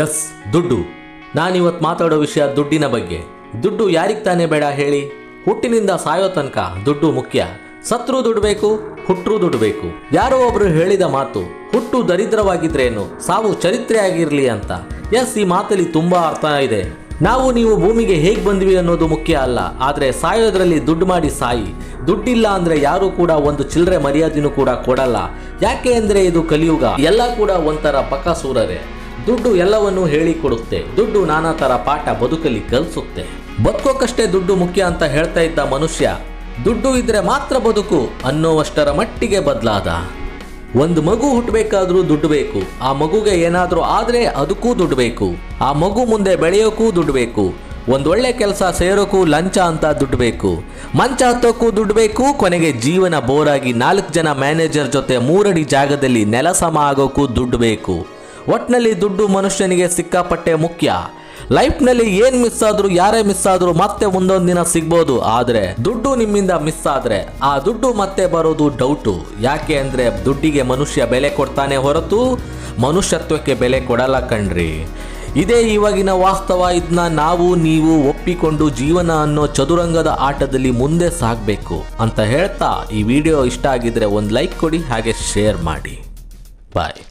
S, ದುಡ್ಡು. ನಾನಿವತ್ತು ಮಾತಾಡೋ ವಿಷಯ ದುಡ್ಡಿನ ಬಗ್ಗೆ. ದುಡ್ಡು ಯಾರಿಗೆ ತಾನೇ ಬೇಡ ಹೇಳಿ? ಹುಟ್ಟಿನಿಂದ ಸಾಯೋ ತನಕ ದುಡ್ಡು ಮುಖ್ಯ. ಸತ್ರು ದುಡ್ಡು ಬೇಕು, ಹುಟ್ಟರು ದುಡ್ಡು ಬೇಕು. ಯಾರೋ ಒಬ್ರು ಹೇಳಿದ ಮಾತು, ಹುಟ್ಟು ದರಿದ್ರವಾಗಿದ್ರೇನು, ಸಾವು ಚರಿತ್ರೆ ಆಗಿರ್ಲಿ ಅಂತ. ಎಸ್, ಈ ಮಾತಲ್ಲಿ ತುಂಬಾ ಅರ್ಥ ಇದೆ. ನಾವು ನೀವು ಭೂಮಿಗೆ ಹೇಗೆ ಬಂದ್ವಿ ಅನ್ನೋದು ಮುಖ್ಯ ಅಲ್ಲ, ಆದರೆ ಸಾಯೋದ್ರಲ್ಲಿ ದುಡ್ಡು ಮಾಡಿ ಸಾಯಿ. ದುಡ್ಡಿಲ್ಲ ಅಂದ್ರೆ ಯಾರು ಕೂಡ ಒಂದು ಚಿಲ್ಲರೆ ಮರ್ಯಾದೆನೂ ಕೂಡ ಕೊಡಲ್ಲ. ಯಾಕೆ ಅಂದ್ರೆ ಇದು ಕಲಿಯುಗ. ಎಲ್ಲ ಕೂಡ ಒಂಥರ ಬಕಾಸೂರರೇ. ದುಡ್ಡು ಎಲ್ಲವನ್ನೂ ಹೇಳಿಕೊಡುತ್ತೆ. ದುಡ್ಡು ನಾನಾ ತರ ಪಾಠ ಬದುಕಲ್ಲಿ ಕಲಿಸುತ್ತೆ. ಬದುಕೋಕಷ್ಟೇ ದುಡ್ಡು ಮುಖ್ಯ ಅಂತ ಹೇಳ್ತಾ ಇದ್ದ ಮನುಷ್ಯ, ದುಡ್ಡು ಇದ್ರೆ ಮಾತ್ರ ಬದುಕು ಅನ್ನೋವಷ್ಟರ ಮಟ್ಟಿಗೆ ಬದಲಾದ. ಒಂದು ಮಗು ಹುಟ್ಟಬೇಕಾದ್ರೂ ದುಡ್ಡು ಬೇಕು. ಆ ಮಗುಗೆ ಏನಾದ್ರೂ ಆದ್ರೆ ಅದಕ್ಕೂ ದುಡ್ಡು ಬೇಕು. ಆ ಮಗು ಮುಂದೆ ಬೆಳೆಯೋಕ್ಕೂ ದುಡ್ಡು ಬೇಕು. ಒಂದೊಳ್ಳೆ ಕೆಲಸ ಸೇರೋಕ್ಕೂ ಲಂಚ ಅಂತ ದುಡ್ಡು ಬೇಕು. ಮಂಚ ಹತ್ತೋಕ್ಕೂ ದುಡ್ಡು ಬೇಕು. ಕೊನೆಗೆ ಜೀವನ ಬೋರಾಗಿ 4 ಜನ ಮ್ಯಾನೇಜರ್ ಜೊತೆ 3 ಅಡಿ ಜಾಗದಲ್ಲಿ ನೆಲಸಮ ಆಗೋಕ್ಕೂ ದುಡ್ಡು ಬೇಕು. ಒಟ್ನಲ್ಲಿ ದುಡ್ಡು ಮನುಷ್ಯನಿಗೆ ಸಿಕ್ಕಾಪಟ್ಟೆ ಮುಖ್ಯ. ಲೈಫ್ನಲ್ಲಿ ಏನ್ ಮಿಸ್ ಆದ್ರೂ, ಯಾರೇ ಮಿಸ್ ಆದ್ರೂ ಮತ್ತೆ ಮುಂದೊಂದು ದಿನ ಸಿಗ್ಬೋದು. ಆದ್ರೆ ದುಡ್ಡು ನಿಮ್ಮಿಂದ ಮಿಸ್ ಆದ್ರೆ ಆ ದುಡ್ಡು ಮತ್ತೆ ಬರೋದು ಡೌಟು. ಯಾಕೆ ಅಂದ್ರೆ ದುಡ್ಡಿಗೆ ಮನುಷ್ಯ ಬೆಲೆ ಕೊಡ್ತಾನೆ ಹೊರತು ಮನುಷ್ಯತ್ವಕ್ಕೆ ಬೆಲೆ ಕೊಡಲ್ಲ ಕಣ್ರಿ. ಇದೇ ಇವಾಗಿನ ವಾಸ್ತವ. ಇದನ್ನ ನಾವು ನೀವು ಒಪ್ಪಿಕೊಂಡು ಜೀವನ ಅನ್ನೋ ಚದುರಂಗದ ಆಟದಲ್ಲಿ ಮುಂದೆ ಸಾಗಬೇಕು ಅಂತ ಹೇಳ್ತಾ, ಈ ವಿಡಿಯೋ ಇಷ್ಟ ಆಗಿದ್ರೆ ಒಂದು ಲೈಕ್ ಕೊಡಿ, ಹಾಗೆ ಶೇರ್ ಮಾಡಿ. ಬಾಯ್.